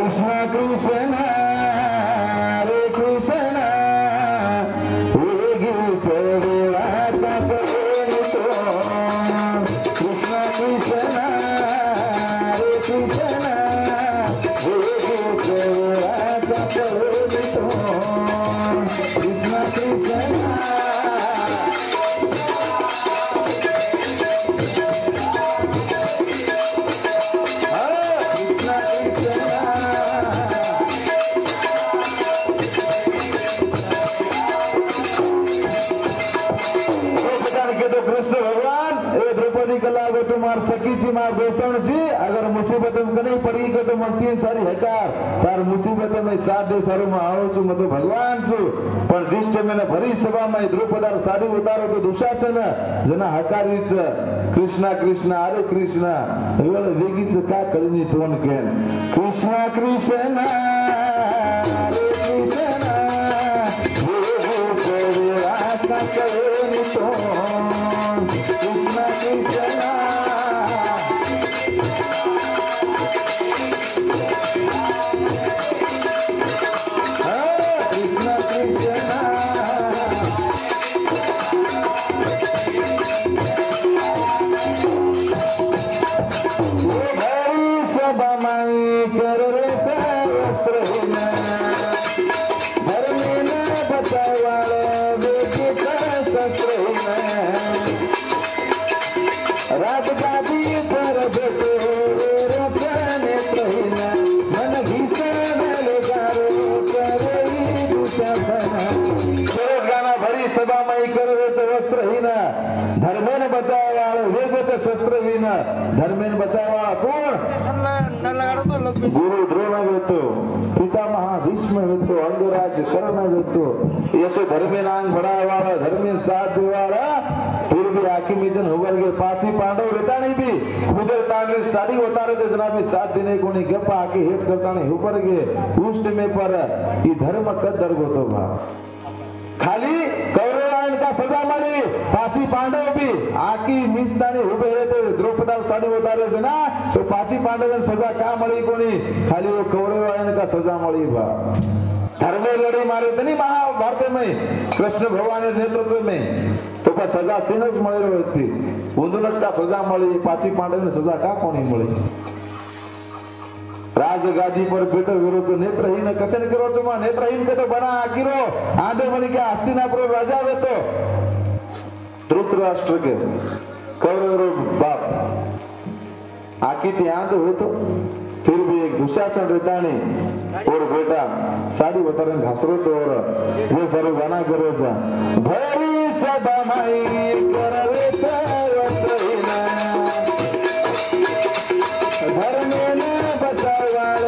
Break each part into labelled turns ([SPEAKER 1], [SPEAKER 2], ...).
[SPEAKER 1] कृष्णा कृष्णा हरे कृष्णा वेगीच वेळात कळतो कृष्णा कृष्णा हरे कृष्णा वेगीच वेळात कळतो कृष्णा कृष्णा कृष्ण भगवान ए द्रौपदी कला गो तुम्हार सखी ची मार दोस्तन छी अगर मुसीबत में नहीं पड़ी के तो मन तीन सारी हकार तार मुसीबत में साथ दे सारो में आओ छु मतो भगवान छु पण जिष्ट में भरी सभा में द्रौपदार सारी उतारो तो दुशासन जना हकारीच कृष्णा कृष्णा हरे कृष्णा वेळ वेगीच का कळनी तोन केन कृष्णा कृष्णा हरे कृष्णा वेगीच रास्ता कळनी तोन कृष्णा कृष्णा कृष्णा कृष्णा सभा माई कर रे वस्त्र धर्मेन बचावाळ वेगीच शस्त्र राजगादी पर भेटो नेत्रहीन मन भीषण लोकारो करई दुशासन गाना भरी सभा माई करवेच वस्त्रहीन धर्मेन बचावाळ वेगच शस्त्रहीन धर्मेन बचावा कोण गुरु द्रोण वेतो पितामह भीष्म वेतो अंगराज कर्ण वेतो यशो धर्मेनांग बढ़ावाळा धर्मेन साथ देवाळा फिर भी आखिमी जन होवर के पांची पांडव बेटा नहीं भी खुदर तांगे साड़ी उतारे थे जना भी साथ देने को नहीं गप्पा आके हेट करता नहीं ऊपर के उष्ट में पर ये धर्म कदर गो तो भा खाली कौरवायन का सजा मળી पांची पांडव भी आकी मिस्ताने उभे रहते द्रौपदा साड़ी उतारे थे ना तो पांची पांडव सजा क्या मળી कोनी खाली वो कौरवायन का सजा मળી बा धर्म लड़ी मारे थे नहीं महाभारत में कृष्ण भगवान के नेतृत्व में तो पर सजा सीनज मળી रही थी उन्दुनस का सजा मળી पांची पांडव ने सजा का कोनी मળી राजगादी पर बैठो वीरो तो नेत्रहीन कसन करो तो मा नेत्रहीन के तो बना आकिरो आंधे बनी के हस्तिनापुर राजा वे तो धृतराष्ट्र के कौरव बाप आकी ત્યાં तो हुए तो फिर भी एक दुशासन रहता नहीं और बेटा साड़ी उतारे घासरो तो और जे सारो गाना करे छा भरी सभा माई करवे वस्त्रहीन धर्मेन बचावाळ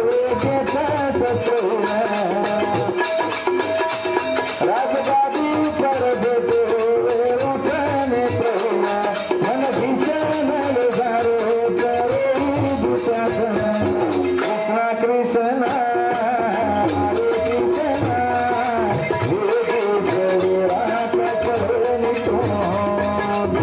[SPEAKER 1] वेगेच शस्त्रहीन राजगादी पर भेटो वेरूच नेत्रहीन मन भीषण लोकारो करई दुशासन कृष्णा कृष्णा हरे कृष्णा वेगीच वेळात कळनी तोन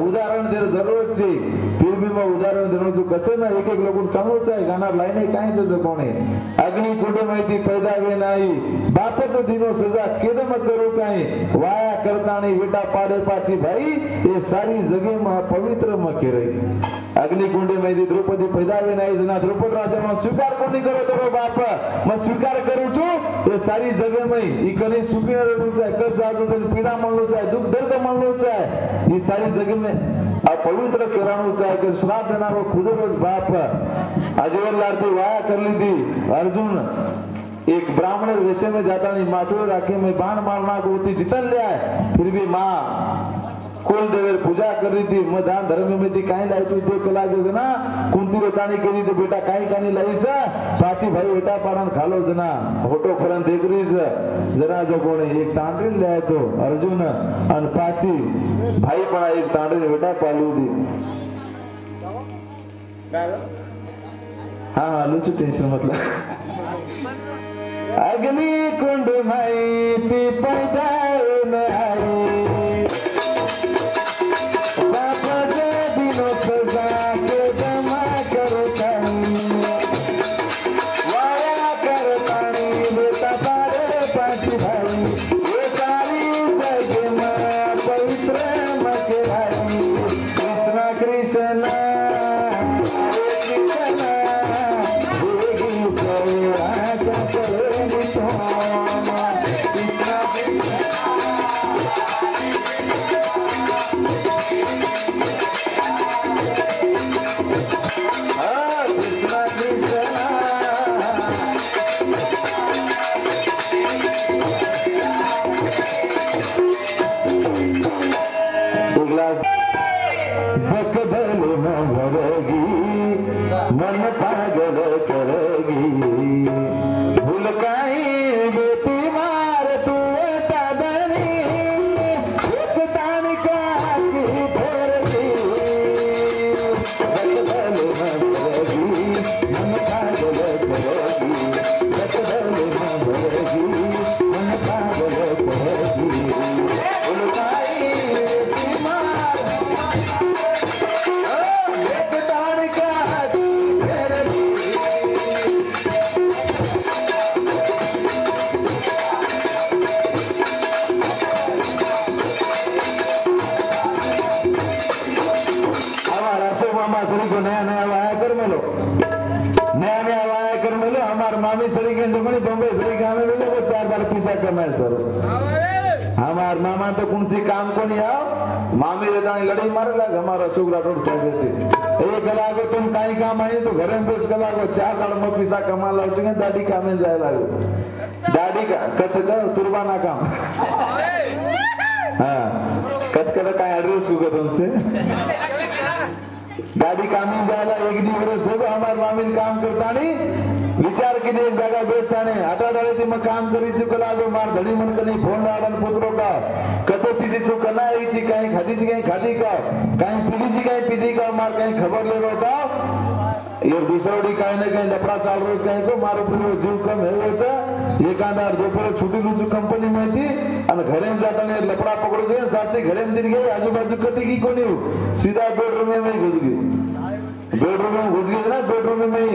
[SPEAKER 1] उदाहरण देर जरूरत छे फिर भी मैं उदाहरण देनो छु कसे ना एक एक लोगन कानो चाहे गाना लाइने काई छे कोणे अग्नि कुंड माहिती पैदा वे नाही बापच दिनो सजा केदम करू काई वाया करतानी बेटा पाडे पाची भाई ये सारी जगह में पवित्र में केरई अग्नि कुंड माहिती द्रौपदी पैदा वे नाही जना द्रौपद राजा में स्वीकार कोनी करो तो बाप मैं स्वीकार करू छु ये सारी जगह में ई कने सुखी रहनु चाहे कस आजू पीड़ा मळनु चाहे दुख दर्द मळनु चाहे ये सारी जगह में अपवित्र कराणु चाहे कि श्राप देनारो खुद रोज बाप अजवर लारती वाया कर ली थी अर्जुन एक ब्राह्मण वेशे में जाता नहीं माथुर राखे में बाण मारना को होती जितन ले आए फिर भी माँ कुल देवर पूजा कर रही थी दान धर्म में थी काही लाई तू देख लागे जना कुंती रोतानी केली से बेटा काही कानी लाई सा पाची भाई बेटा पाड़न खालो जना होटो फरन देख रही से जरा जो कोने एक तांडरी ले आए तो अर्जुन अन पाची भाई पड़ा एक तांडरी बेटा पालू दी हाँ लुचू टेंशन मतलब अग्नि कुंड माई पैदा न आई मन पागल करेगी भूलकाई बेटी मार तू तादनी एक तानिका की फेरती बदल न करेगी मन पागल करेगी बदल न करेगी मन पागल करेगी भूलकाई बेटी मार एक तानिका मामी सरी के जुगनी बॉम्बे सरी के हमें मिले वो 4 बार पैसा कमाए सर हमार मामा तो कौन सी काम को नहीं आओ मामी रहता है लड़ाई मारे लग हमारा अशोक राठौड़ साहब थे एक कला को तुम काई काम आई तो घर में बेस कला को 4 साल में पैसा कमा लो चुके दादी काम में जाए लागो दादी का कत का तुरबाना काम हां कत का का एड्रेस को तुमसे दादी कामी जायला एक दिवस सगळं हमार मामीन काम करता नहीं विचार की एक जागा बेसता नहीं आता डाले ती मग काम करी चुकला गो मार धडी म्हणत नाही फोन लावून पुत्रो का कतसीची तू कनाईची काही खादीची काही खादी का काही पिलीची काही पिदी का मार काही खबर लेलो का ये दुसरडी काही ना काही लफड़ा चाल रोज काही को मारो पूरो जीव कम है होता एकादार जो पर छोटी लुचू कंपनी में थी અને ઘરે જાતા ને લફડા પકડો છે સાસી ઘરે दिन गई आजू-बाजू कटी की कोनी सीधा बेडरूम में घुस गई बेडरूम में घुस गई ना बेडरूम में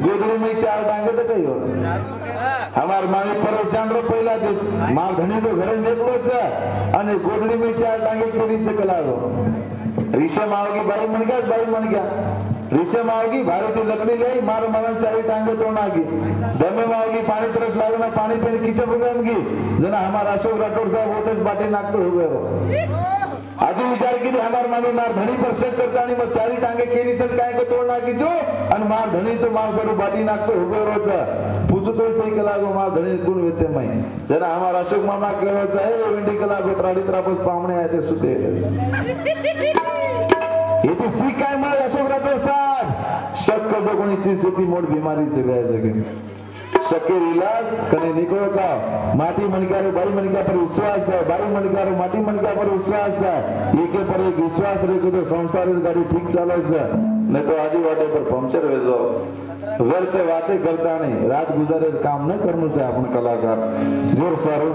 [SPEAKER 1] गोदड़ी में 4 टांगे तो कई हो हमार मामी परेशान रो पहला दिन मार धनी तो घरे देखलो છે અને गोदड़ी में 4 टांगे केरी से कलागो ऋषे मावगी बाई मन गया ऋषे मावगी भारती लकड़ी ले मार मारन 4 टांगे तो नागी दमे मावगी पानी तरस लागे ना पानी पे किचन में गई जना हमारा अशोक राठौड़ साहब होते बाटी नाखतो हुए हो आज विचार की हमार मामी मार धनी पर शक करता नहीं मग 4 टांगे केरी से काय को तोड़ नाखी जो आणि मार धनी तो मार सरू बाटी नाखतो हुए रोज पूछो तो सही कलागो मार धनी गुण वेते मई जना हमारा अशोक मामा कहवा चाहे वेंडी कला बेत्राडी त्रापस पावणे आहे ते सुते येते सी काय मार अशोक राठौड़ साहब शक जो कोणी चीज से मोड़ बीमारी से गए जगे शक्य इलाज कने निकलो का माटी मनकारो बाई मनका पर विश्वास है बाई मनकारो माटी मनका पर विश्वास है एके पर एक विश्वास रखे तो संसार गाड़ी ठीक चाले છે नहीं तो आजी वाटे पर पंक्चर वेजो व्यर्थ बातें करता नहीं रात गुजारे काम न करनु છે अपन कलाकार जोर सारो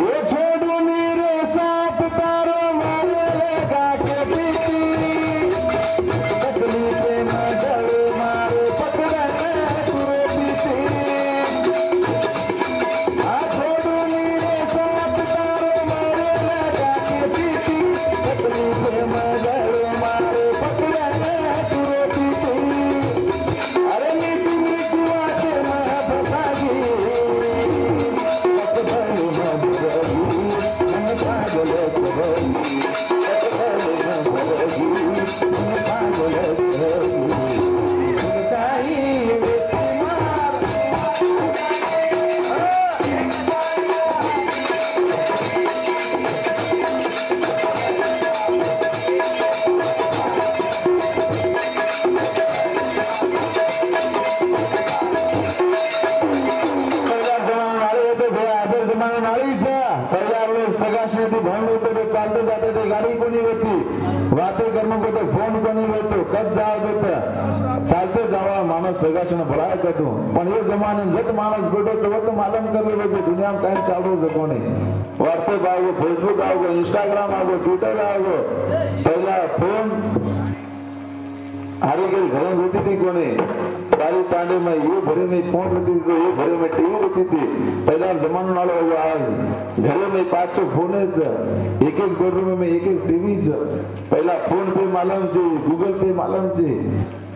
[SPEAKER 1] ये छोड़ू नीरे साथ तारो मारे लेगा के पीती तकलीफ में डर मारे पकड़ा तुरे पीती आ छोड़ू नीरे साथ तारो मारे लेगा के पीती तकलीफ में डर मारे पकड़ा तुरे पीती अरे नीति नीति आते मैं बतागी जमाना नाळीचा पहिल्या लोक सगळ्याशी ती भांड होते ते चालते जाते ते गाडी कोणी होती वाते करणं होतं फोन कोणी होतो कद जावत होतं चालते जावा माणूस सगळ्याशी भळाय करतो पण हे जमाने जत माणूस भेटो तेव्हा मालूम करवे वजे दुनिया में कहीं चालू सको नहीं व्हाट्सएप आओ फेसबुक आओ इंस्टाग्राम आओ ट्विटर आओ पहला फोन हरी के घर में होती थी कोने सारी तांडे में ये भरे में फोन होती थी ये भरे में टीवी होती थी पहला जमाना नालो आज घर में 500 फोन एक एक बेडरूम में एक एक टीवी पहला फोन पे मालूम चे गूगल पे मालूम चे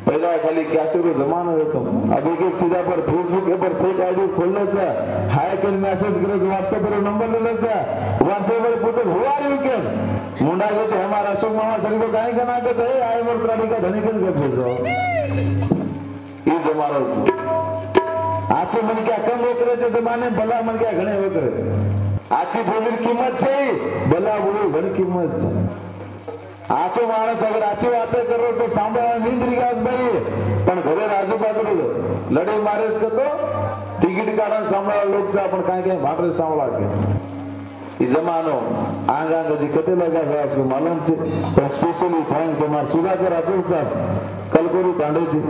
[SPEAKER 1] पहला खाली कैसेट जमाना होता अब एक एक चीज पर फेसबुक पर फेक आईडी खोलने चा हाय कर मैसेज करे व्हाट्सएप पर नंबर ले ले चा व्हाट्सएप पर पूछो हु आर यू के मुंडा के तो हमारा अशोक मामा सर को काहे का ना के है आए मोर प्राणी का धनी के भेजो ये जमाना आचे मन क्या कम हो करे जमाने भला मन क्या घणे हो करे आची बोली कीमत छे भला बोली घणी कीमत छे आचो माणस अगर आची वाते करो तो सांभळा नींद रिगास भाई पण घरे आजूबाजू लढाई मारेस करतो तिकीट काढून सांभळा लोक आपण काय काय भाटरे सांभळा के जमानो आंग आंग जी कते लगा है उसको मालूम छे पर स्पेशली थैंक्स हमार सुधाकर राठौर साहब कलकोरी तांडे थी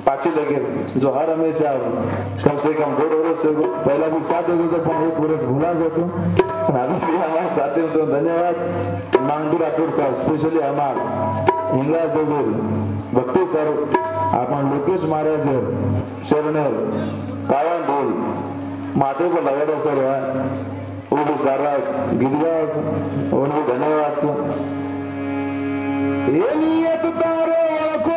[SPEAKER 1] पाछी लगे जो हर हमेशा कम से कम 2 वर्ष से पहला भी साथ हो तो 1 वर्ष भूला गयो तो अभी भी हमारे साथ तो धन्यवाद मांगदू राठौर साहब स्पेशली हमार हिंगलाज दोगोल भक्ति सर अपन लोकेश महाराज शरणर कावन बोल माथे पर लगाड़ो सर है वो भी सारा गिरवा उनको धन्यवाद ये नियत तारो